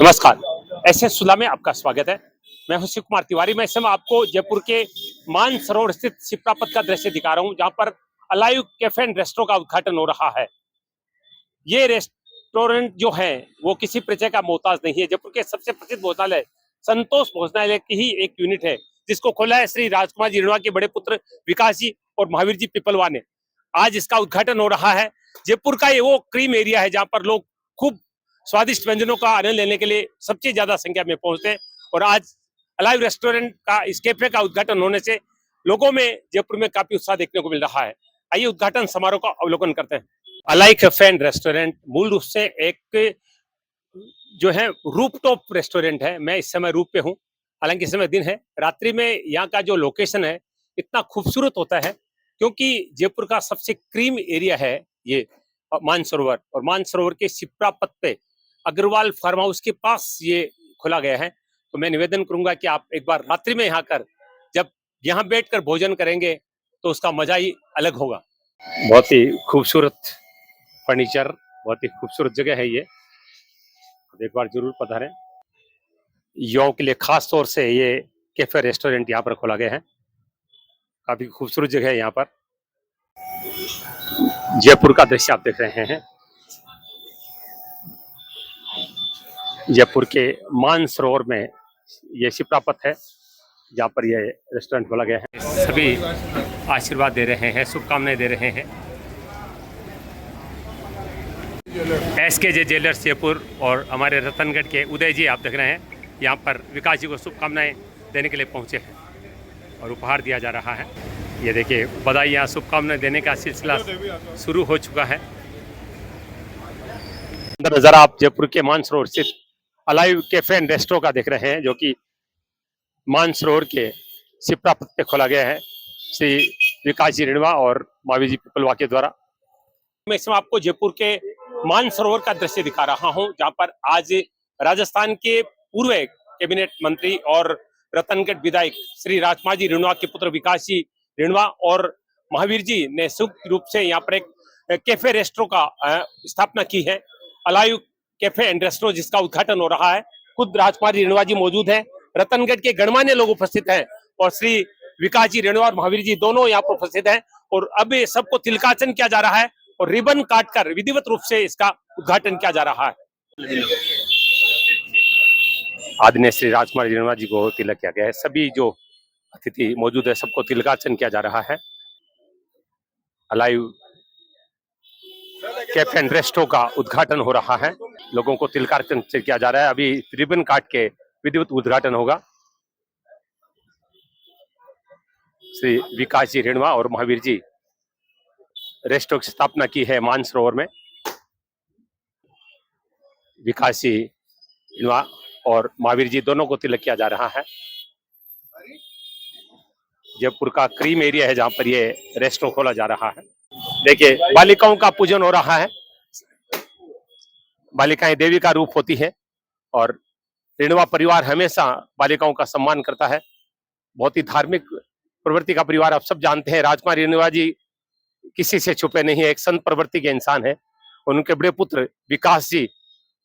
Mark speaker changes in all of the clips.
Speaker 1: नमस्कार, ऐसे सुला में आपका स्वागत है। मैं हूं शिव कुमार तिवारी। मैं इस समय आपको जयपुर के मानसरोवर स्थित शिप्रापत का दृश्य दिखा रहा हूं, जहां पर अलाइव कैफे एंड रेस्टोरेंट का उद्घाटन हो रहा है। ये रेस्टोरेंट जो है वो किसी परिचय का मोहताज नहीं है। जयपुर के सबसे प्रसिद्ध भोजनालय संतोष भोजनालय की ही एक यूनिट है, जिसको खोला है श्री राजकुमार जी रिणवा के बड़े पुत्र विकास जी और महावीर जी पिपलवा ने। आज इसका उद्घाटन हो रहा है। जयपुर का ये वो क्रीम एरिया है जहां पर लोग खूब स्वादिष्ट व्यंजनों का आनंद लेने के लिए सबसे ज्यादा संख्या में पहुंचते हैं। और आज अलाइव रेस्टोरेंट का, इस कैफे का उद्घाटन होने से लोगों में जयपुर में काफी उत्साह देखने को मिल रहा है। आइए उद्घाटन समारोह का अवलोकन करते हैं। अलाइव कैफे एंड रेस्टोरेंट मूल रूप से एक जो है रूफटॉप रेस्टोरेंट है। मैं इस समय रूफ पे हूँ, हालांकि इस समय दिन है। रात्रि में यहाँ का जो लोकेशन है इतना खूबसूरत होता है, क्योंकि जयपुर का सबसे क्रीम एरिया है ये मानसरोवर, और मानसरोवर के शिप्रापत पे अग्रवाल फार्म हाउस के पास ये खोला गया है। तो मैं निवेदन करूंगा कि आप एक बार रात्रि में यहाँ कर, जब यहाँ बैठकर भोजन करेंगे तो उसका मजा ही अलग होगा। बहुत ही खूबसूरत फर्नीचर, बहुत ही खूबसूरत जगह है ये, एक बार जरूर पधारें। युवाओं के लिए खास तौर से ये कैफे रेस्टोरेंट यहाँ पर खोला गया है। काफी खूबसूरत जगह है। यहाँ पर जयपुर का दृश्य आप देख रहे हैं। जयपुर के मानसरोवर में ये शिप्रापत है, जहाँ पर ये रेस्टोरेंट खोला गया है। सभी आशीर्वाद दे रहे हैं, शुभकामनाएं दे रहे हैं। SKJ ज्वेलर्स जयपुर और हमारे रतनगढ़ के उदय जी आप देख रहे हैं, यहाँ पर विकास जी को शुभकामनाएं देने के लिए पहुँचे हैं और उपहार दिया जा रहा है। ये देखिए, बधाइयाँ, शुभकामनाएं देने का सिलसिला शुरू हो चुका है। अंदर नज़ारा आप जयपुर के मानसरोवर स्थित अलाइव कैफे एंड रेस्टोरेंट का देख रहे हैं, जो कि मानसरोवर के शिप्रापत पे खोला गया है श्री विकास जी रिणवा और महावीर जी पिपलवा के द्वारा। मैं इसमें आपको जयपुर के मानसरोवर का दृश्य दिखा रहा हूं, जहां पर आज राजस्थान के पूर्व कैबिनेट मंत्री और रतनगढ़ विधायक श्री राजकुमार जी रिणवा के पुत्र विकास जी रिणवा और महावीर जी ने संयुक्त रूप से यहाँ पर एक कैफे रेस्टोरेंट का स्थापना की है, अलाइव कैफे एंड रेस्टोरेंट, जिसका उद्घाटन हो रहा है। खुद राजकुमार जी रिणवा जी मौजूद हैं, रतनगढ़ के गणमान्य लोग उपस्थित हैं और श्री विकास जी रिणवा और महावीर जी दोनों यहाँ पर उपस्थित हैं। और अब ये सबको तिलकाचन किया जा रहा है और रिबन काटकर विधिवत रूप से इसका उद्घाटन किया जा रहा है। आदरणीय श्री राजकुमार जी रिणवा जी को तिलक किया गया है। सभी जो अतिथि मौजूद है सबको तिलकाचन किया जा रहा है। अलाइव कैफे एंड रेस्टोरेंट का उद्घाटन हो रहा है, लोगों को तिलकार्चन किया जा रहा है। अभी रिबन काट के विधिवत उद्घाटन होगा। श्री विकास जी रिणवा और महावीर जी रेस्टोरेंट की स्थापना की है मानसरोवर में। विकास जी रिणवा और महावीर जी दोनों को तिलक किया जा रहा है। जयपुर का क्रीम एरिया है जहां पर ये रेस्टोरेंट खोला जा रहा है। देखिए, बालिकाओं का पूजन हो रहा है। बालिकाएं देवी का रूप होती है और रिणवा परिवार हमेशा बालिकाओं का सम्मान करता है। बहुत ही धार्मिक प्रवृत्ति का परिवार, आप सब जानते हैं। राजकुमार रिणवा जी किसी से छुपे नहीं है, एक संत प्रवृत्ति के इंसान है। उनके बड़े पुत्र विकास जी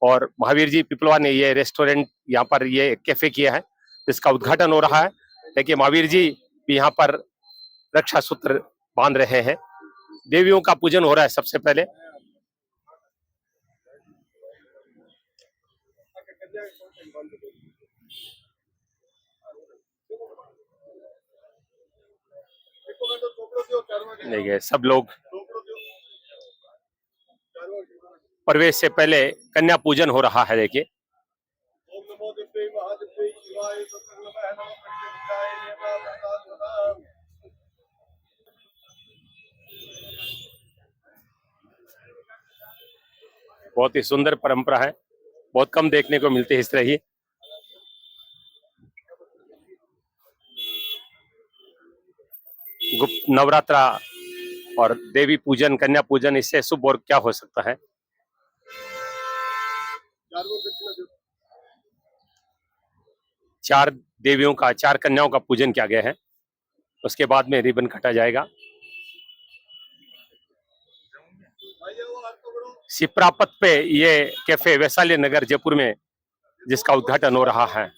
Speaker 1: और महावीर जी पिपलवा ने ये रेस्टोरेंट, यहाँ पर ये कैफे किया है, जिसका उद्घाटन हो रहा है। देखिए, महावीर जी भी यहाँ पर रक्षा सूत्र बांध रहे हैं। देवियों का पूजन हो रहा है सबसे पहले। देखिए, सब लोग प्रवेश से पहले कन्या पूजन हो रहा है। देखिए, बहुत ही सुंदर परंपरा है, बहुत कम देखने को मिलती है इस तरह ही। गुप्त नवरात्रा और देवी पूजन, कन्या पूजन, इससे शुभ और क्या हो सकता है। चार देवियों का, चार कन्याओं का पूजन किया गया है। उसके बाद में रिबन काटा जाएगा। शिप्रापत पे ये कैफे वैशाली नगर जयपुर में जिसका उद्घाटन हो रहा है।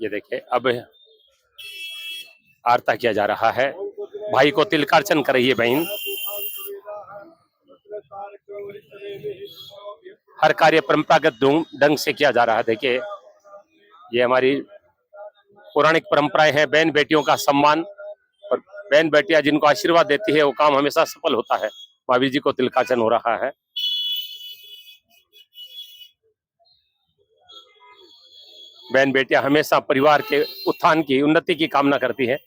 Speaker 1: ये देखिए अब आरता किया जा रहा है, भाई को तिलकार्चन कर रही है बहन। हर कार्य परंपरागत ढंग से किया जा रहा है। देखिए ये हमारी पौराणिक परंपराएं हैं, बहन बेटियों का सम्मान, और बहन बेटियां जिनको आशीर्वाद देती है वो काम हमेशा सफल होता है। महावीर जी को तिलकार्चन हो रहा है। बहन बेटियां हमेशा परिवार के उत्थान की, उन्नति की कामना करती है।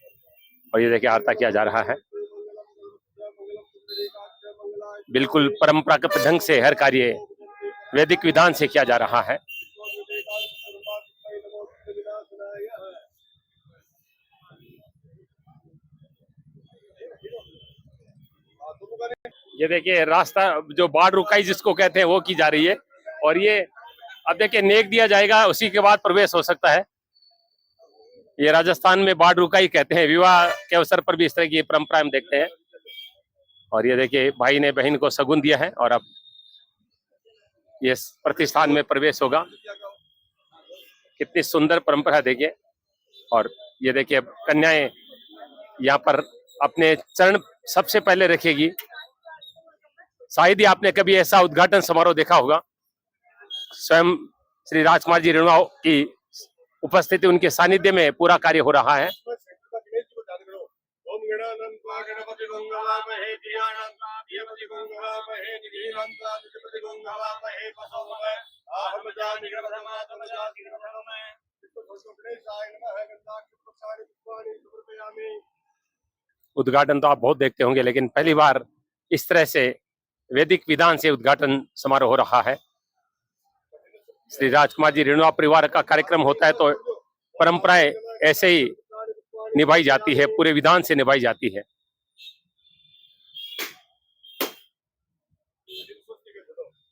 Speaker 1: और ये देखिए आरता किया जा रहा है, बिल्कुल परंपरागत ढंग से हर कार्य वैदिक विधान से किया जा रहा है। ये देखिए रास्ता, जो बाढ़ रुकाई जिसको कहते हैं, वो की जा रही है। और ये अब देखिए नेक दिया जाएगा, उसी के बाद प्रवेश हो सकता है। ये राजस्थान में बाढ़ रुकाई कहते हैं। विवाह के अवसर पर भी इस तरह की परंपरा हम देखते हैं। और ये देखिए भाई ने बहन को शगुन दिया है और अब ये प्रतिष्ठान में प्रवेश होगा। कितनी सुंदर परंपरा देखिए। और ये देखिए कन्याएं यहाँ पर अपने चरण सबसे पहले रखेगी। शायद ही आपने कभी ऐसा उद्घाटन समारोह देखा होगा। स्वयं श्री राजकुमार जी रेणुआ की उपस्थिति, उनके सानिध्य में पूरा कार्य हो रहा है। उद्घाटन तो आप बहुत देखते होंगे, लेकिन पहली बार इस तरह से वैदिक विधान से उद्घाटन समारोह हो रहा है। श्री राजकुमार जी रेणुआ परिवार का कार्यक्रम होता है तो परंपराएं ऐसे ही निभाई जाती है, पूरे विधान से निभाई जाती है।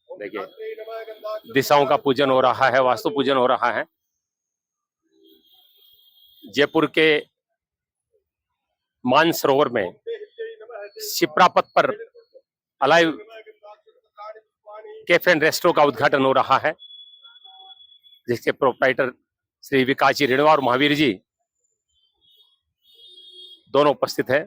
Speaker 1: देखिए दिशाओं का पूजन हो रहा है, वास्तु पूजन हो रहा है। जयपुर के मानसरोवर में शिप्रापत पर अलाइव कैफे एंड रेस्टोरेंट का उद्घाटन हो रहा है, जिसके प्रोप्राइटर श्री विकास जी रेणुआ और महावीर जी दोनों उपस्थित है।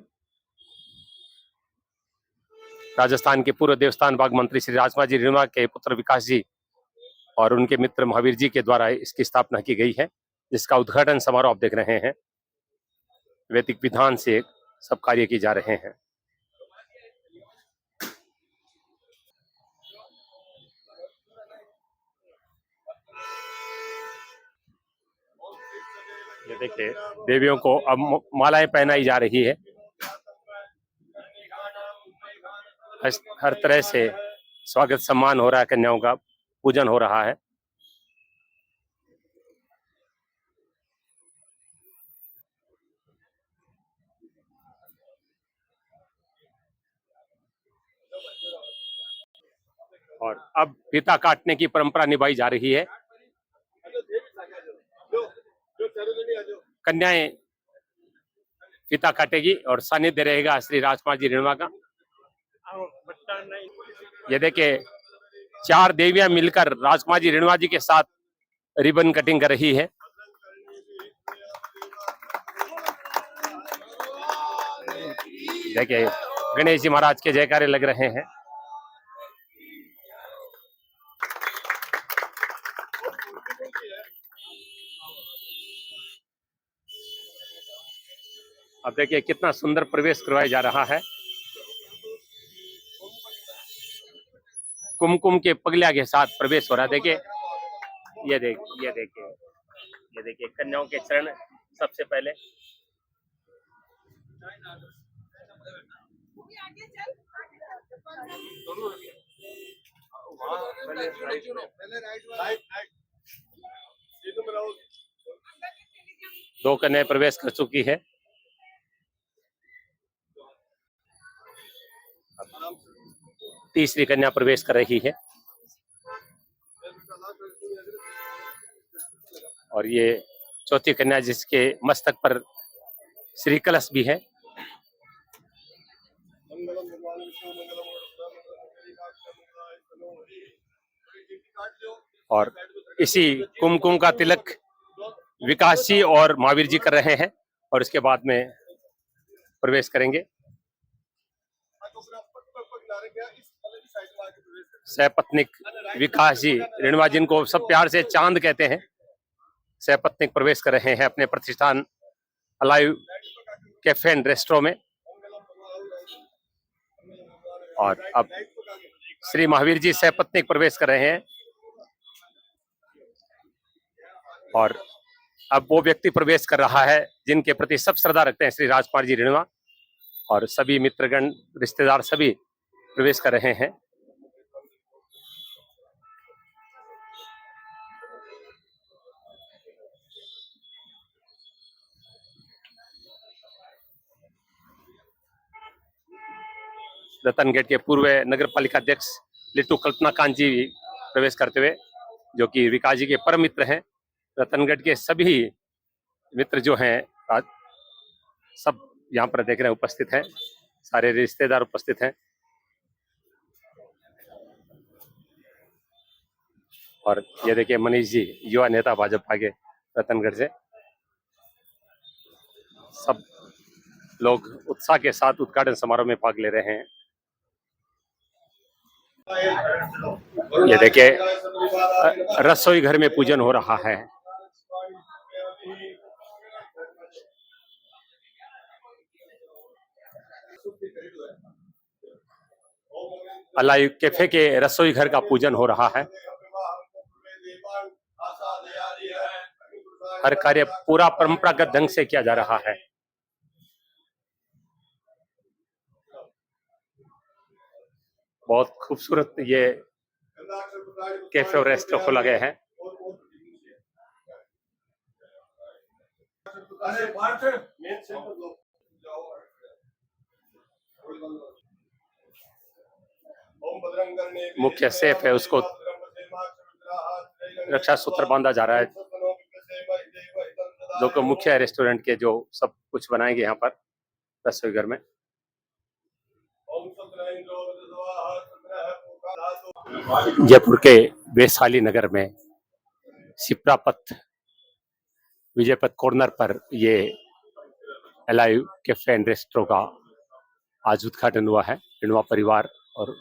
Speaker 1: राजस्थान के पूर्व देवस्थान विभाग मंत्री श्री राजकुमार जी रेणुआ के पुत्र विकास जी और उनके मित्र महावीर जी के द्वारा इसकी स्थापना की गई है, जिसका उद्घाटन समारोह आप देख रहे हैं। वैदिक विधान से सब कार्य किए जा रहे हैं। ये देखिए देवियों को अब मालाएं पहनाई जा रही है। हर तरह से स्वागत सम्मान हो रहा है, कन्याओं का पूजन हो रहा है। और अब फीता काटने की परंपरा निभाई जा रही है। कन्याएं फीता काटेगी और सानिध्य रहेगा श्री राजकुमार जी रेणुआ का। ये देखिए 4 देवियां मिलकर राजकुमार जी रेणुआ जी के साथ रिबन कटिंग कर रही है। देखिए गणेश जी महाराज के जयकारे लग रहे हैं। अब देखिए कितना सुंदर प्रवेश करवाया जा रहा है। कुमकुम के पगलिया के साथ प्रवेश हो रहा है। देखिए ये देखिए कन्याओं के चरण सबसे पहले। दो कन्याएं प्रवेश कर चुकी है। तीसरी कन्या प्रवेश कर रही है और ये चौथी कन्या जिसके मस्तक पर श्री कलश भी है। और इसी कुमकुम का तिलक विकास जी और महावीर जी कर रहे हैं और इसके बाद में प्रवेश करेंगे। सहपत्निक विकास जी रेणुवा जिनको सब प्यार से चांद कहते हैं, सहपत्निक प्रवेश कर रहे हैं अपने प्रतिष्ठान अलाइव कैफे एंड रेस्टोरेंट में। और अब श्री महावीर जी सहपत्निक प्रवेश कर रहे हैं और अब वो व्यक्ति प्रवेश कर रहा है जिनके प्रति सब श्रद्धा रखते हैं, श्री राजकुमार जी रेणुवा, और सभी मित्रगण रिश्तेदार सभी प्रवेश कर रहे हैं। रतनगढ़ के पूर्व नगर पालिका अध्यक्ष लिट्टू कल्पना कांत जी प्रवेश करते हुए, जो कि विकास जी के परम मित्र हैं। रतनगढ़ के सभी मित्र जो हैं आज सब यहाँ पर देख रहे हैं, उपस्थित हैं, सारे रिश्तेदार उपस्थित हैं। और ये देखिए मनीष जी, युवा नेता भाजपा के रतनगढ़ से, सब लोग उत्साह के साथ उद्घाटन समारोह में भाग ले रहे हैं। ये देखिए रसोई घर में पूजन हो रहा है। अलाइव कैफे के रसोई घर का पूजन हो रहा है। हर कार्य पूरा परंपरागत ढंग से किया जा रहा है। बहुत खूबसूरत ये कैफे और रेस्टोरेंट खोला गया है। मुख्य सेफ है, उसको रक्षा सूत्र बांधा जा रहा है, जो कि मुख्य रेस्टोरेंट के जो सब कुछ बनाएंगे यहाँ पर रसोई घर में। जयपुर के वैशाली नगर में शिप्रापथ विजयपथ कॉर्नर पर ये अलाइव कैफे एंड रेस्टोरेंट का आज उद्घाटन हुआ है। रेणुवा परिवार और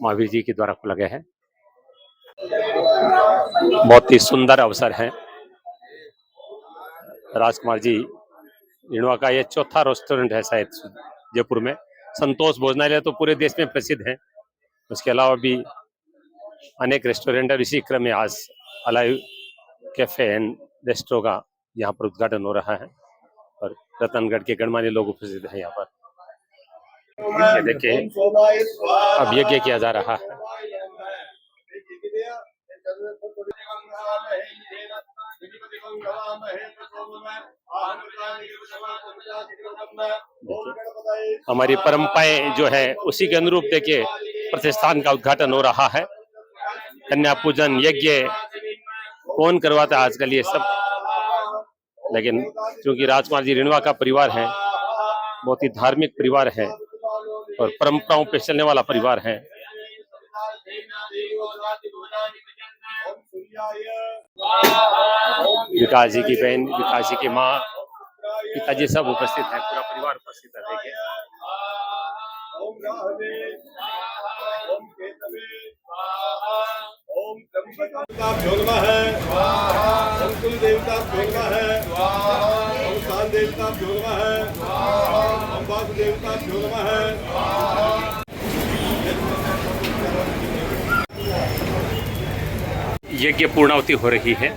Speaker 1: महावीर जी के द्वारा खोला गया है। बहुत ही सुंदर अवसर है। राजकुमार जी रेणुवा का ये चौथा रेस्टोरेंट है शायद जयपुर में। संतोष भोजनालय तो पूरे देश में प्रसिद्ध है, उसके अलावा भी अनेक रेस्टोरेंट है। इसी क्रम में आज अलाइव कैफे एंड रेस्टोरेंट का यहाँ पर उद्घाटन हो रहा है और रतनगढ़ के गणमान्य लोग उपस्थित हैं यहाँ पर। ये देखिए अब यज्ञ किया जा रहा है। हमारी परंपराएं जो है उसी के अनुरूप देखिए प्रतिष्ठान का उद्घाटन हो रहा है। कन्या पूजन यज्ञ कौन करवाता है आजकल ये सब, लेकिन क्योंकि राजकुमार जी रेणुवा का परिवार है, बहुत ही धार्मिक परिवार है और परंपराओं पे चलने वाला परिवार है। विकास जी की बहन, विकास जी की माँ, पिताजी सब उपस्थित है, पूरा परिवार उपस्थित है। देखिए
Speaker 2: ओम देवता है, ओम कुल देवता है, ओम सान देवता है, ओम वासु देवता है।
Speaker 1: यज्ञ पूर्णाहुति हो रही है।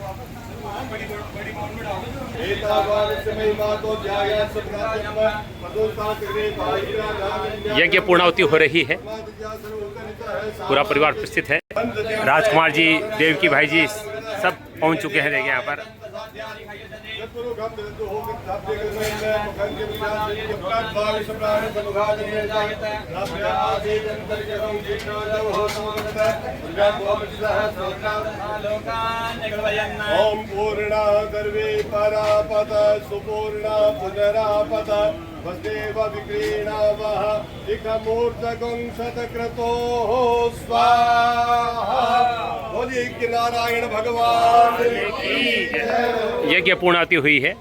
Speaker 1: यज्ञ पूर्णाहुति हो रही है, पूरा परिवार उपस्थित है। राजकुमार जी, देवकी भाई जी सब पहुंच चुके हैं देखिए यहाँ पर।
Speaker 2: ओम पूर्णा सर्वे परापत सुपूर्णा पुनरापत वसुदेव विक्रीणावः इकमूर्धगुं शतक्रतो स्वाहा। बोलिए कि नारायण भगवान की जय।
Speaker 1: यज्ञ पूर्णाहुति हुई है।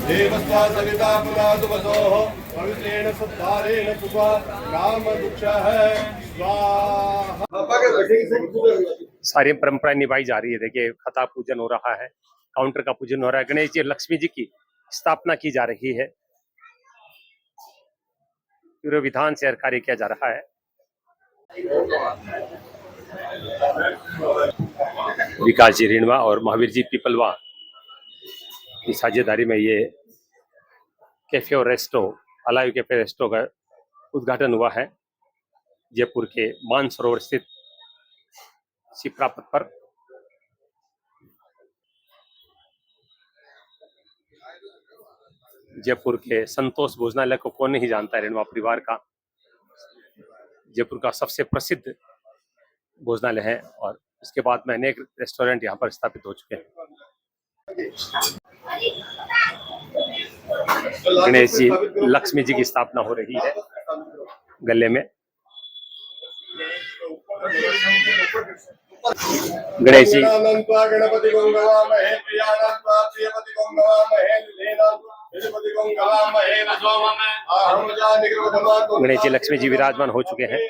Speaker 2: देवस्वा सविता पुनातु वसोः पवित्रेण सत्तारेण सुभा काम दुक्षः स्वाहा।
Speaker 1: सारी परंपराएं निभाई जा रही है। देखिए खता पूजन हो रहा है, काउंटर का पूजन हो रहा है, गणेश जी लक्ष्मी जी की स्थापना की जा रही है, पूरे विधान से हर कार्य किया जा रहा है। विकास जी रेणवा और महावीर जी पीपलवा की साझेदारी में ये कैफे और रेस्टो अलायु कैफे रेस्टो का उद्घाटन हुआ है जयपुर के मानसरोवर स्थित शिप्रा पथ पर। जयपुर के संतोष भोजनालय को कौन नहीं जानता है, रेणवा परिवार का जयपुर का सबसे प्रसिद्ध भोजनालय है और इसके बाद में अनेक रेस्टोरेंट यहाँ पर स्थापित हो चुके हैं। गणेश जी लक्ष्मी जी की स्थापना हो रही है गले में। गणेश जी
Speaker 2: गणपति गंगवामहे प्रियानंद प्रियपति गंगवामहे निलेनांद गंगवामहे रसोममे अहम जानि कृतमा।
Speaker 1: गणेश जी लक्ष्मी जी विराजमान हो चुके हैं।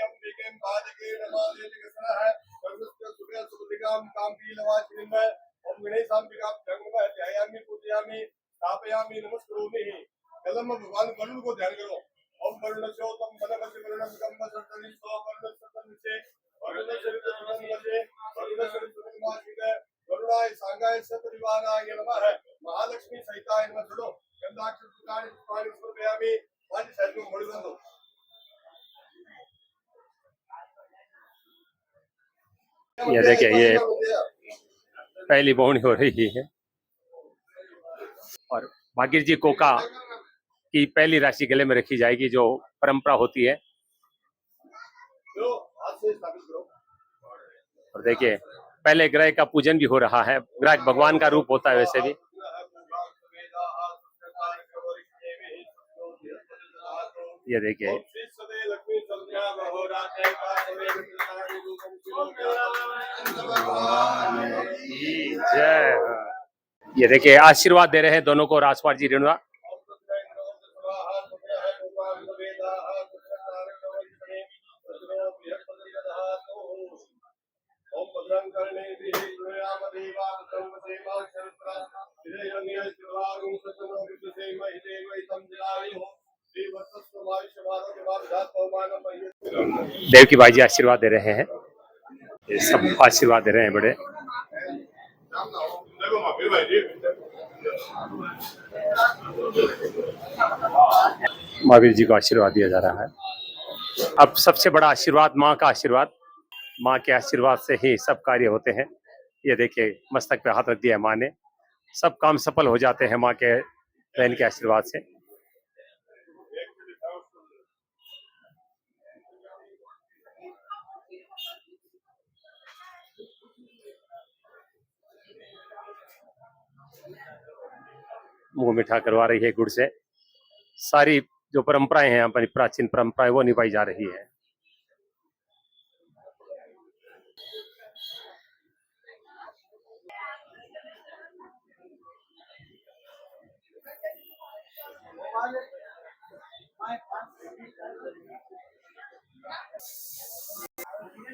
Speaker 2: कलम भगवान वरुण को ध्यान करो। ओम वरुणस्योतम बलवति वरुणं कम्म सर्तनि सो वरुणस्यतन्से वरुणशरितसुरन्वसे वरुणशरितसुरन्वासिते वरुणाय सांगाय सपरिवाराय नमः महालक्ष्मी सहिताय नमः। चलो गंधाक्षर पुष्पाणि पुष्पाणि समर्पयामि। आज साइड में मोड़ दो।
Speaker 1: ये देखिए ये पहली बोहनी हो रही है और भागीर जी कोका की पहली राशि गले में रखी जाएगी जो परंपरा होती है। और देखिए पहले ग्रह का पूजन भी हो रहा है। ग्रह भगवान का रूप होता है वैसे भी। ये देखिए जय। ये देखिए आशीर्वाद दे रहे हैं दोनों को राजपाल जी रेणुआ। देव की भाई जी आशीर्वाद दे रहे हैं। ये सब आशीर्वाद दे रहे हैं बड़े। महावीर जी को आशीर्वाद दिया जा रहा है। अब सबसे बड़ा आशीर्वाद माँ का आशीर्वाद। माँ के आशीर्वाद से ही सब कार्य होते हैं। ये देखिए मस्तक पे हाथ रख दिया है माँ ने। सब काम सफल हो जाते हैं माँ के बहन के आशीर्वाद से। मुंह मीठा करवा रही है गुड़ से। सारी जो परंपराएं हैं अपनी प्राचीन परंपराएं वो निभाई जा रही है।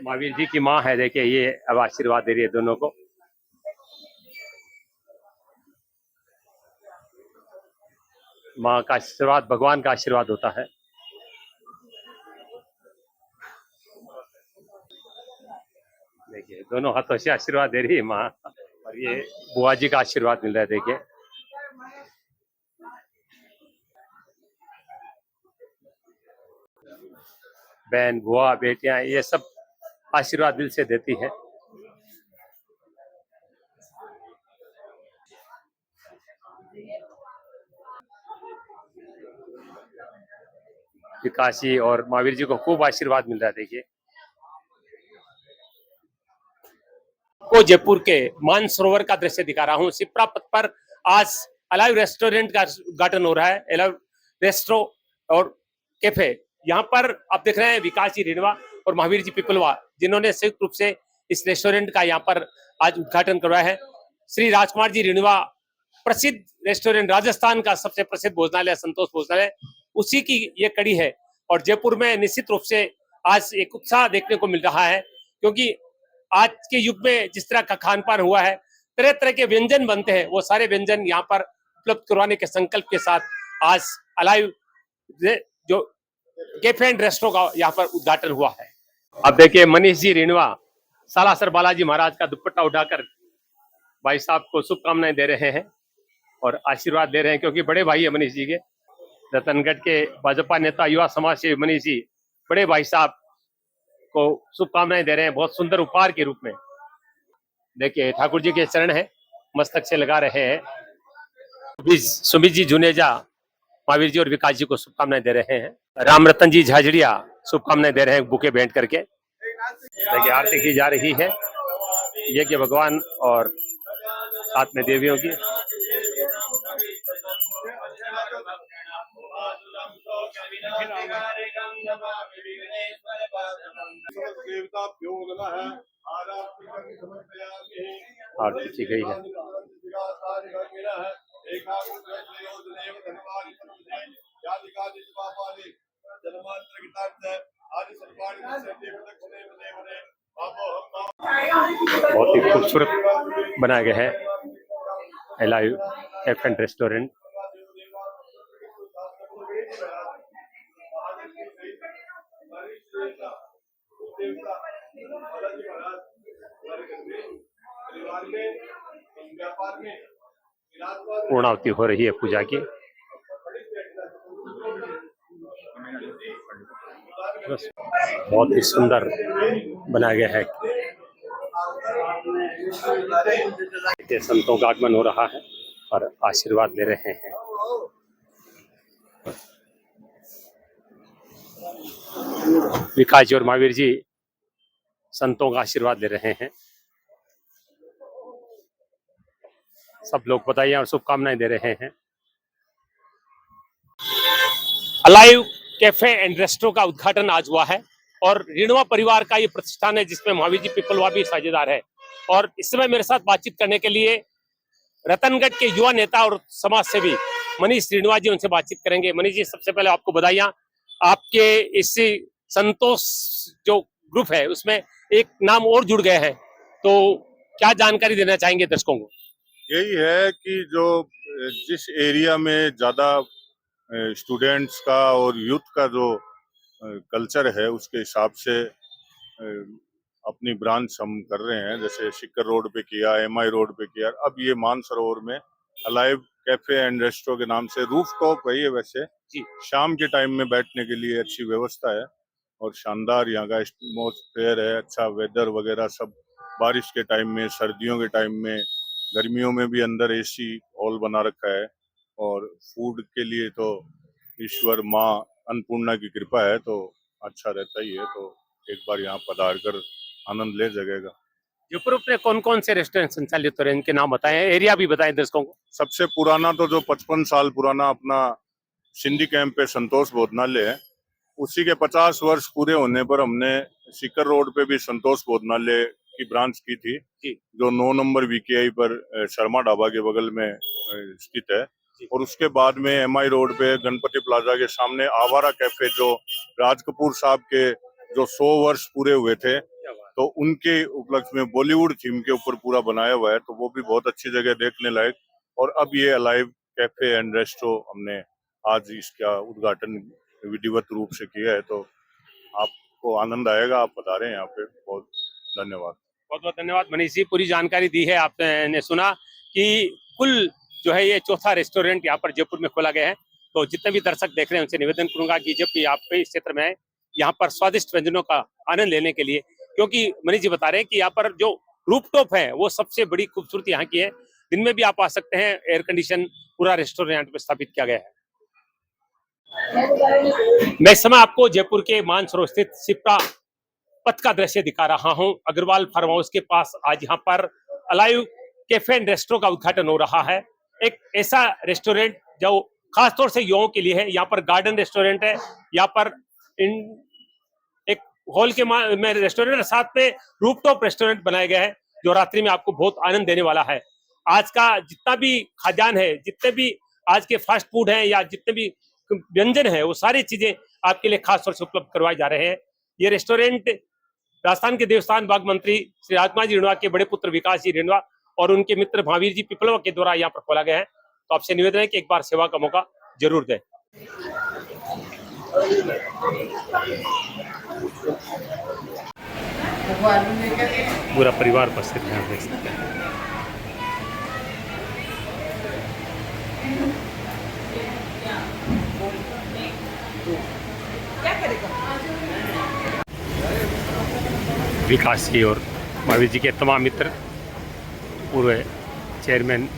Speaker 1: महावीर जी की माँ है देखिए, ये अब आशीर्वाद दे रही है दोनों को। माँ का आशीर्वाद भगवान का आशीर्वाद होता है। देखिए दोनों हाथों से आशीर्वाद दे रही है माँ और ये बुआ जी का आशीर्वाद मिल रहा है। देखिए बहन बुआ बेटियां ये सब आशीर्वाद दिल से देती हैं। विकास जी और महावीर जी को खूब आशीर्वाद मिल रहा है। देखिए आपको जयपुर के मानसरोवर का दृश्य दिखा रहा हूँ। सिप्रा पथ पर आज अलाइव रेस्टोरेंट का उद्घाटन हो रहा है। अलाइव रेस्टो और कैफे, यहाँ पर आप देख रहे हैं विकास जी रिणवा और महावीर जी पिपलवा, जिन्होंने संयुक्त रूप से इस रेस्टोरेंट का यहाँ पर आज उद्घाटन करवाया है। श्री राजकुमार जी रिणवा, प्रसिद्ध रेस्टोरेंट, राजस्थान का सबसे प्रसिद्ध भोजनालय संतोष भोजनालय, उसी की ये कड़ी है। और जयपुर में निश्चित रूप से आज एक उत्साह देखने को मिल रहा है, क्योंकि आज के युग में जिस तरह का खान पान हुआ है, तरह तरह के व्यंजन बनते हैं, वो सारे व्यंजन यहाँ पर उपलब्ध करवाने के संकल्प के साथ आज अलाइव जो कैफे एंड रेस्टोरेंट का यहाँ पर उद्घाटन हुआ है। अब देखिए मनीष जी रिणवा सालासर बालाजी महाराज का दुपट्टा उठाकर भाई साहब को शुभकामनाएं दे रहे हैं और आशीर्वाद दे रहे हैं, क्योंकि बड़े भाई है मनीष जी के। रतनगढ़ के भाजपा नेता, युवा समाज सेवी मनीष जी बड़े भाई साहब को शुभकामनाएं दे रहे हैं, बहुत सुंदर उपहार के रूप में। देखिए ठाकुर जी के चरण है, मस्तक से लगा रहे हैं। सुमित जी जुनेजा महावीर जी और विकास जी को शुभकामनाएं दे रहे हैं। राम रतन जी झाझड़िया शुभकामनाएं दे रहे हैं बुके भेंट करके। देखिए आरती की जा रही है, यज्ञ भगवान और साथ में देवियों की। आरती की गई है। बहुत ही खूबसूरत बनाया गया है अलाइव कैफे एंड रेस्टोरेंट। पूर्णावती हो रही है पूजा की। बहुत ही सुंदर बनाया गया है। संतों का आगमन हो रहा है और आशीर्वाद ले रहे हैं। विकास जी और महावीर जी संतों का आशीर्वाद ले रहे हैं। सब लोग बधाइयां और शुभकामनाएं दे रहे हैं। अलाइव कैफे एंड रेस्टो का उद्घाटन आज हुआ है और रिणवा परिवार का ये प्रतिष्ठान है, जिसमें महावीर जी पिपलवा भी साझेदार है। और इस समय मेरे साथ बातचीत करने के लिए रतनगढ़ के युवा नेता और समाज सेवी मनीष रिणवा जी, उनसे बातचीत करेंगे। मनीष जी, सबसे पहले आपको बधाइयां, आपके इस संतोष जो ग्रुप है उसमें एक नाम और जुड़ गए हैं, तो क्या जानकारी देना चाहेंगे दर्शकों को?
Speaker 2: यही है कि जो जिस एरिया में ज्यादा स्टूडेंट्स का और यूथ का जो कल्चर है, उसके हिसाब से अपनी ब्रांच हम कर रहे हैं। जैसे शिकर रोड पे किया, एमआई रोड पे किया, अब ये मानसरोवर में अलाइव कैफे एंड रेस्टो के नाम से रूफ टॉप है ये। वैसे
Speaker 1: जी,
Speaker 2: शाम के टाइम में बैठने के लिए अच्छी व्यवस्था है और शानदार यहाँ का एटमॉस्फेयर है, अच्छा वेदर वगैरह सब। बारिश के टाइम में, सर्दियों के टाइम में, गर्मियों में भी अंदर एसी हॉल बना रखा है। और फूड के लिए तो ईश्वर माँ अन्नपूर्णा की कृपा है, तो अच्छा रहता ही है। तो एक बार यहाँ पधार कर आनंद ले जगेगा।
Speaker 1: जयपुर में कौन कौन से रेस्टोरेंट संचालित हो रहे हैं, इनके नाम बताएं, एरिया भी बताएं दर्शकों को।
Speaker 2: सबसे पुराना तो जो 55 साल पुराना अपना सिंधी कैंप पे संतोष भोजनालय है, उसी के 50 वर्ष पूरे होने पर हमने सीकर रोड पे भी संतोष भोजनालय की ब्रांच की थी, जो 9 नंबर वीकेआई पर शर्मा ढाबा के बगल में स्थित है। और उसके बाद में एमआई रोड पे गणपति प्लाजा के सामने आवारा कैफे, जो राज कपूर साहब के जो 100 वर्ष पूरे हुए थे, तो उनके उपलक्ष्य में बॉलीवुड थीम के ऊपर पूरा बनाया हुआ है, तो वो भी बहुत अच्छी जगह देखने लायक। और अब ये अलाइव कैफे एंड रेस्टो हमने आज इसका उद्घाटन विधिवत रूप से किया है, तो आपको आनंद आएगा। आप बता रहे हैं यहाँ पे। बहुत धन्यवाद।
Speaker 1: बहुत बहुत धन्यवाद मनीष जी, पूरी जानकारी दी है। आपने सुना कि कुल जो है ये चौथा रेस्टोरेंट यहाँ पर जयपुर में खोला गया है। तो जितने भी दर्शक देख रहे हैं उनसे निवेदन करूंगा कि जब भी आप इस क्षेत्र में आए, यहाँ पर स्वादिष्ट व्यंजनों का आनंद लेने के लिए, क्योंकि मनीष जी बता रहे हैं कि यहाँ पर जो रूफटॉप है वो सबसे बड़ी खूबसूरती यहाँ की है। दिन में भी आप आ सकते हैं, एयर कंडीशन पूरा रेस्टोरेंट पे स्थापित किया गया है। मैं इस समय आपको जयपुर के मानसरोवर स्थित सिप्रा पथ का दृश्य दिखा रहा हूं। अग्रवाल फार्म हाउस के पास आज यहाँ पर अलाइव कैफे एंड रेस्टोरेंट का उद्घाटन हो रहा है। एक ऐसा रेस्टोरेंट जो खासतौर से युवाओं के लिए है। यहाँ पर गार्डन रेस्टोरेंट है, यहाँ पर एक हॉल के में रेस्टोरेंट साथ में रूफटॉप रेस्टोरेंट बनाया गया है जो रात्रि में आपको बहुत आनंद देने वाला है। आज का जितना भी खाद्यान्न है, जितने भी आज के फास्ट फूड हैं या जितने भी व्यंजन है, वो सारी चीजें आपके लिए खास तौर से उपलब्ध करवाए जा रहे हैं। ये रेस्टोरेंट राजस्थान के देवस्थान बाग मंत्री श्री राजकुमार जी रेणुआ के बड़े पुत्र विकास जी रेणुआ और उनके मित्र महावीर जी पिपलवा के द्वारा यहाँ पर खोला गया है। तो आपसे निवेदन है कि एक बार सेवा का मौका जरूर दें। पूरा परिवार पर से ध्यान दे सकते हैं। विकास जी और महावीर जी के तमाम मित्र, पूर्व चेयरमैन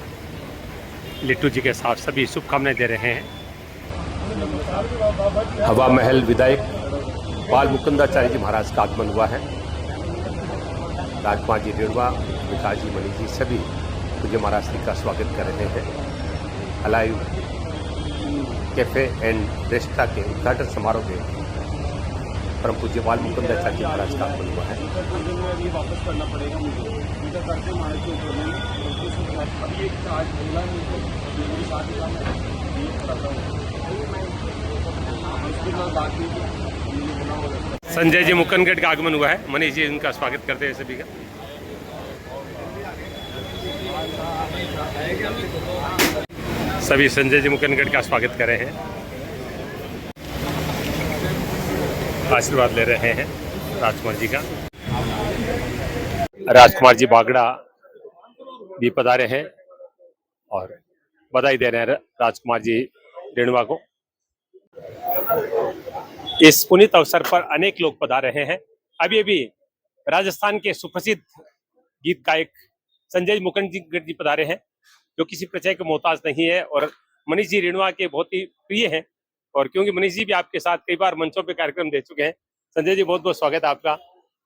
Speaker 1: लिट्टू जी के साथ सभी शुभकामनाएं दे रहे हैं। हवा महल विधायक बाल मुकुंदाचार्य जी महाराज का आगमन हुआ है। राजकुमार जी रेणुआ, विकास जी, मणि जी सभी पूज्य महाराज जी का स्वागत कर रहे हैं। अलाइव कैफे एंड रेस्टोरेंट के उद्घाटन समारोह में परम पूज्य बाल मुकुंदाचार्य जी महाराज का आगमन हुआ है।
Speaker 3: वापस करना पड़ेगा मुझे, उनका करते मारे के ऊपर में अभी एक आज बोला मेरे साथ
Speaker 1: संजय जी मुकनगढ़ का आगमन हुआ है। मनीष जी उनका स्वागत करते हैं सभी का। सभी संजय जी मुकनगढ़ का स्वागत कर रहे हैं, आशीर्वाद ले रहे हैं राजकुमार जी का। राजकुमार जी बागड़ा भी पधारे हैं और बधाई दे रहे हैं राजकुमार जी रेणुआ को। इस पुनीत अवसर पर अनेक लोग पधार रहे हैं। अभी अभी राजस्थान के सुप्रसिद्ध गीत गायक संजय मुकनगढ़ जी पधारे हैं जो किसी परिचय के मोहताज नहीं है और मनीष जी रेणुआ के बहुत ही प्रिय हैं। और क्योंकि मनीष जी भी आपके साथ कई बार मंचों पे कार्यक्रम दे चुके हैं। संजय जी बहुत बहुत स्वागत है आपका।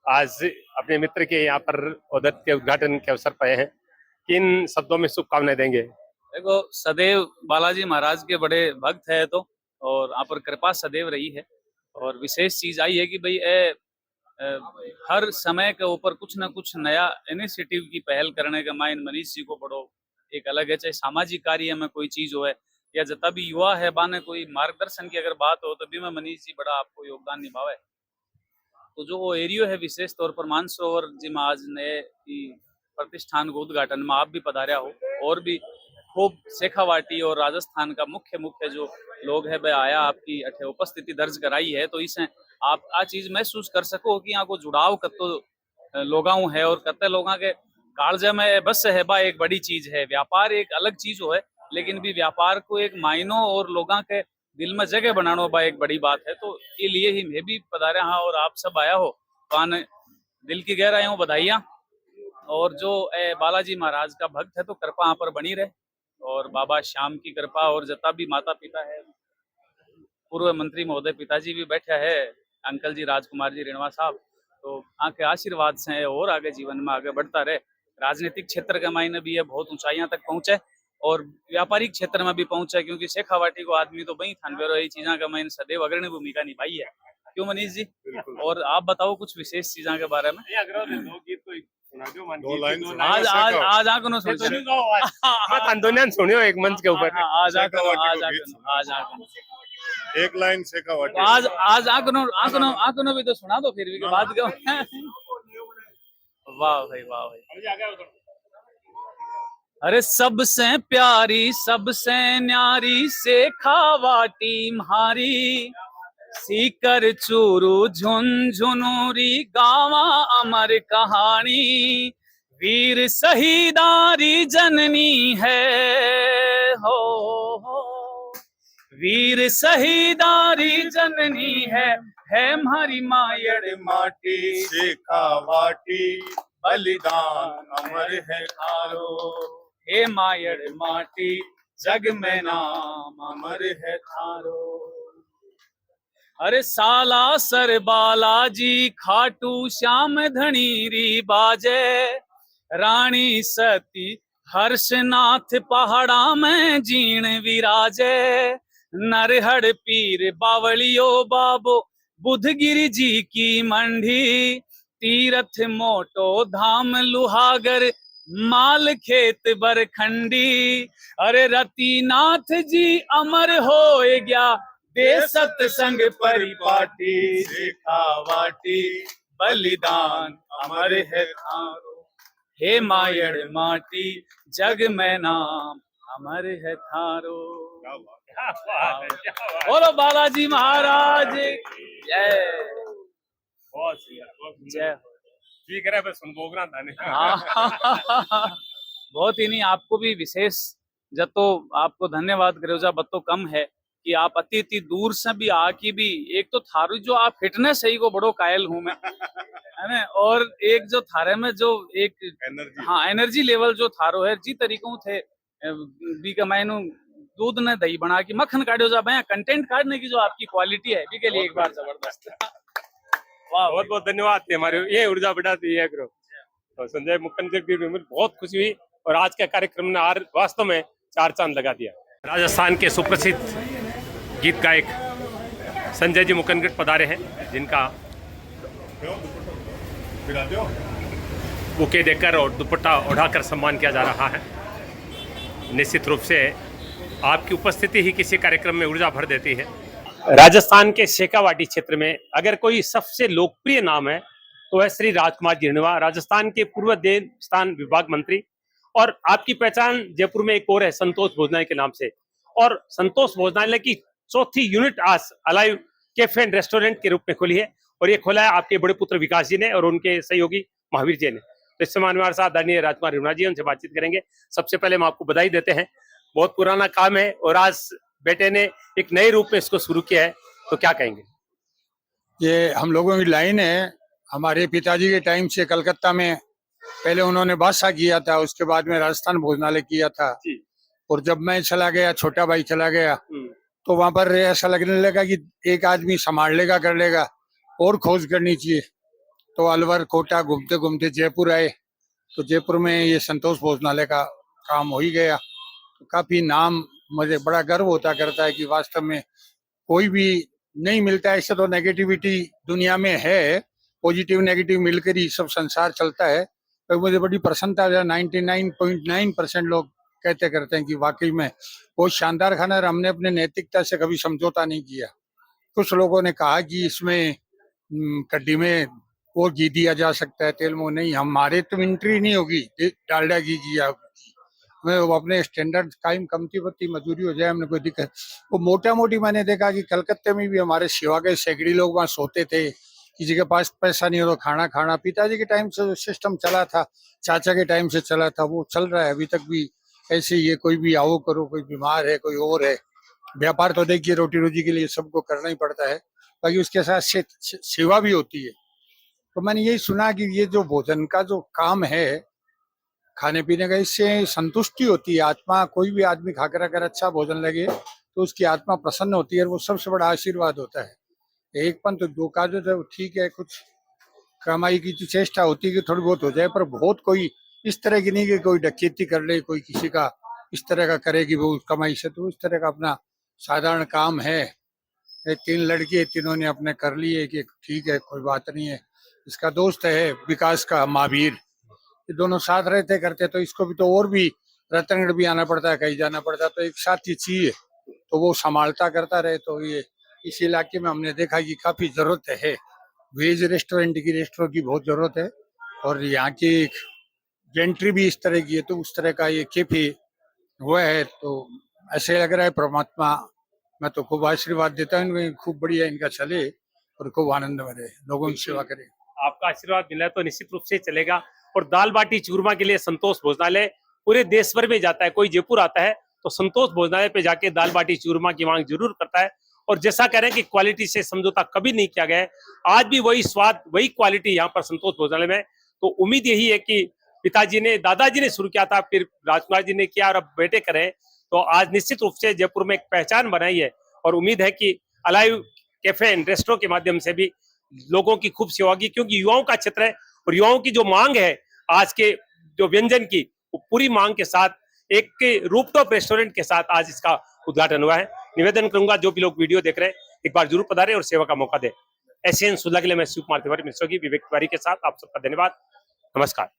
Speaker 1: आज अपने मित्र के यहाँ पर उदत के उद्घाटन के अवसर पर हैं, किन शब्दों में शुभकामनाएं देंगे?
Speaker 4: देखो, सदैव बालाजी महाराज के बड़े भक्त है तो, और यहाँ पर कृपा सदैव रही है। और विशेष चीज आई है कि भाई हर समय के ऊपर कुछ ना कुछ नया इनिशिएटिव की पहल करने का माइन मनीष जी को बड़ो एक अलग है। चाहे सामाजिक कार्य में कोई चीज हो या जितना भी युवा है बाने कोई मार्गदर्शन की अगर बात हो तो भी में मनीष जी बड़ा आपको योगदान निभावे। तो जो वो एरियो है विशेष तौर पर मानसरोवर जी में आज नए प्रतिष्ठान को उद्घाटन में आप भी पधारा हो और भी खूब शेखावाटी और राजस्थान का मुख्य जो लोग है वह आया आपकी अठे उपस्थिति दर्ज कराई है। तो इससे आप आ चीज महसूस कर सको कि यहाँ को जुड़ाव कतो लोगाऊ है और कते लोगों के कालजे में बस है बा एक बड़ी चीज है। व्यापार एक अलग चीज हो है लेकिन भी व्यापार को एक मायनों और लोगों के दिल में जगह बनाना बा एक बड़ी बात है। तो ये लिए ही मैं भी पधारा हाँ और आप सब आया हो तो आने दिल की गहराइयों बधाइयाँ। और जो बालाजी महाराज का भक्त है तो कृपा यहाँ पर बनी रहे और बाबा श्याम की कृपा और जता भी माता पिता है, पूर्व मंत्री महोदय पिताजी भी बैठे है, अंकल जी राजकुमार जी रेणुआ साहब, तो आके आशीर्वाद से और आगे जीवन में आगे बढ़ता रहे। राजनीतिक क्षेत्र के मायने भी ये बहुत ऊंचाइयां तक पहुंचे और व्यापारिक क्षेत्र में भी पहुंचे क्योंकि शेखावाटी को आदमी तो बही थान ये चीजा का मायने सदैव अग्रणी भूमिका निभाई है। क्यों मनीष जी? और आप बताओ कुछ विशेष चीजा के बारे में। आज आज आज आको
Speaker 1: सुनियो एक मंच के ऊपर
Speaker 4: आज
Speaker 2: एक लाइन शेखावाटी
Speaker 4: आज आको भी तो सुना दो फिर भी के बाद क्यों। वाह भाई वाह भाई। अरे सबसे प्यारी सबसे न्यारी शेखावाटी म्हारी, सीकर चूरू झुनझुनूरी गावा अमर कहानी, वीर शहीदारी जननी है हो वीर शहीदारी जननी है हमारी मायड़
Speaker 2: माटी शेखावाटी बलिदान अमर है थारो,
Speaker 4: हे मायड़ माटी जग में नाम
Speaker 2: अमर है थारो।
Speaker 4: अरे साला सर बालाजी खाटू श्याम धनीरी बाजे, रानी सती हर्षनाथ पहाड़ा में जीण विराजे, नरहड़ पीर बावलियो बाबो बुधगिरी जी की मंडी, तीरथ मोटो धाम लुहागर माल खेत बरखंडी, अरे रतिनाथ जी अमर हो गया दे सत्संग परिपाटी, शेखावाटी बलिदान अमर है थारो, हे मायड़ माटी जग में नाम अमर है थारो।
Speaker 1: क्या बात है, क्या बात है।
Speaker 4: बोलो बालाजी महाराज की जय।
Speaker 1: बहुत सुंदर, बहुत सुंदर।
Speaker 4: जय
Speaker 1: ठीक है, बस सुनबोगना थाने।
Speaker 4: बहुत ही नहीं, आपको भी विशेष जतो आपको धन्यवाद करो जा बतो कम है कि आप अति दूर से भी आके भी, एक तो थारू जो आप फिटनेस है को बड़ो कायल हूं मैं, है ना, और एक जो थारे में जो एक
Speaker 2: एनर्जी
Speaker 4: हाँ एनर्जी लेवल जो थारो है जी तरीकों थे बी कमाइनु दूध ने दही बना के मक्खन काटो जा भैया, कंटेंट काटने की जो आपकी क्वालिटी है बी के लिए एक बार जबरदस्त। वाह,
Speaker 1: बहुत बहुत धन्यवाद थे हमारे ये ऊर्जा बढ़ाती है करो। तो संजय मुखर्जी की भी बहुत खुशी हुई और आज के कार्यक्रम ने वास्तव में चार चांद लगा दिया। राजस्थान के सुप्रसिद्ध गीत गायक संजय जी मुकनगढ़ पधारे हैं, जिनका बुके देकर और दुपट्टा उड़ाकर सम्मान किया जा रहा है। निश्चित रूप से आपकी उपस्थिति ही किसी कार्यक्रम में ऊर्जा भर देती है। राजस्थान के शेखावाटी क्षेत्र में अगर कोई सबसे लोकप्रिय नाम है तो है श्री राजकुमार जिरनवा, राजस्थान के पूर्व देवस्थान विभाग मंत्री। और आपकी पहचान जयपुर में एक और है संतोष भोजनालय के नाम से, और संतोष भोजनालय की चौथी यूनिट आज अलाइव कैफे एंड रेस्टोरेंट के रूप में खुली है, और ये खोला है आपके बड़े पुत्र विकास जी ने और उनके सहयोगी महावीर जी ने। तो इस समय हमारे साथ आदरणीय राजकुमार जिरनवा जी, उनसे बातचीत करेंगे। सबसे पहले हम आपको बधाई देते हैं, बहुत पुराना काम है और आज बेटे ने एक नए रूप में इसको शुरू किया है, तो क्या कहेंगे?
Speaker 5: ये हम लोगों की लाइन है। हमारे पिताजी के टाइम से कलकत्ता में पहले उन्होंने बादशाह किया था, उसके बाद में राजस्थान भोजनालय किया था।
Speaker 1: जी।
Speaker 5: और जब मैं चला गया, छोटा भाई चला गया, तो वहां पर ऐसा लगने लगा कि एक आदमी संभाल लेगा, कर लेगा, और खोज करनी चाहिए। तो अलवर कोटा घूमते घूमते जयपुर आए, तो जयपुर में ये संतोष भोजनालय का काम हो ही गया। तो काफी नाम, मुझे बड़ा गर्व होता करता है कि वास्तव में कोई भी नहीं मिलता है। ऐसे तो नेगेटिविटी दुनिया में है, पॉजिटिव नेगेटिव मिलकर ही सब संसार चलता है। तो मुझे बड़ी प्रसन्नता है, 99.9% लोग कहते करते हैं कि वाकई में बहुत शानदार खाना है। हमने अपने नैतिकता से कभी समझौता नहीं किया। कुछ लोगों ने कहा कि इसमें कड्डी में और घी दिया जा सकता है, तेल में नहीं, हमारे तो एंट्री नहीं होगी डालडा घी की या हमें वो अपने स्टैंडर्ड कायम कमती पत्ती मजदूरी हो जाए, हमने कोई दिक्कत। वो मोटा मोटी मैंने देखा कि कलकत्ते में भी हमारे सेवा के सैकड़ी लोग वहाँ सोते थे, किसी के पास पैसा नहीं हो तो खाना खाना। पिताजी के टाइम से सिस्टम चला था, चाचा के टाइम से चला था, वो चल रहा है अभी तक भी ऐसे ही है। कोई भी आओ करो, कोई बीमार है, कोई और है, व्यापार तो देखिए रोटी रोजी के लिए सबको करना ही पड़ता है, बाकी उसके साथ सेवा भी होती है। तो मैंने यही सुना कि ये जो भोजन का जो काम है, खाने पीने का, इससे संतुष्टि होती है आत्मा। कोई भी आदमी खाकर अगर अच्छा भोजन लगे तो उसकी आत्मा प्रसन्न होती है, और वो सबसे बड़ा आशीर्वाद होता है। एक पन तो दो का जो ठीक है, कुछ कमाई की तो चेष्टा होती है कि थोड़ी बहुत हो जाए, पर बहुत कोई इस तरह की नहीं कि कोई डकैती कर ले, कोई किसी का इस तरह का करे कि वो कमाई से, तो इस तरह का अपना साधारण काम है। 3 लड़के, तीनों ने अपने कर लिए कि ठीक है कोई बात नहीं है। इसका दोस्त है विकास का महावीर, ये दोनों साथ रहते करते, तो इसको भी तो और भी रतनगढ़ भी आना पड़ता है, कहीं जाना पड़ता है, तो एक साथ ही चाहिए, तो वो संभालता करता रहे। तो ये इस इलाके में हमने देखा कि काफी जरूरत है वेज रेस्टोरेंट की, रेस्टोरेंट की बहुत जरूरत है। और यहाँ की एंट्री भी इस तरह की है, तो उस तरह का ये कैफे हुआ है, तो ऐसे लग रहा है परमात्मा, मैं तो खूब आशीर्वाद देता हूँ, खूब बढ़िया इनका चले और खूब आनंद में रहे, लोगों की सेवा करे।
Speaker 1: आपका आशीर्वाद मिला है तो निश्चित रूप से चलेगा। और दाल बाटी चूरमा के लिए संतोष भोजनालय पूरे देश भर में जाता है। कोई जयपुर आता है तो संतोष भोजनालय पे जाके दाल बाटी चूरमा की मांग जरूर करता है। और जैसा कह रहे हैं कि क्वालिटी से समझौता कभी नहीं किया गया है, आज भी वही स्वाद, वही क्वालिटी यहाँ पर संतोष भोजनालय में। तो उम्मीद यही है कि पिताजी ने, दादाजी ने शुरू किया था, फिर राजकुमार जी ने किया और अब बेटे करें, तो आज निश्चित रूप से जयपुर में एक पहचान बनाई है। और उम्मीद है कि अलाइव कैफे एंड रेस्टोरों के माध्यम से भी लोगों की खूब सेवा की, क्योंकि युवाओं का क्षेत्र है और युवाओं की जो मांग है आज के जो व्यंजन की, वो पूरी मांग के साथ एक रूफटॉप रेस्टोरेंट के साथ आज इसका उद्घाटन हुआ है। निवेदन करूंगा जो भी लोग वीडियो देख रहे हैं एक बार जरूर पधारें और सेवा का मौका दें। एसएन सुलह के लिए मैं शिव कुमार तिवारी, मिश्रोगी विवेक तिवारी के साथ आप सबका धन्यवाद, नमस्कार।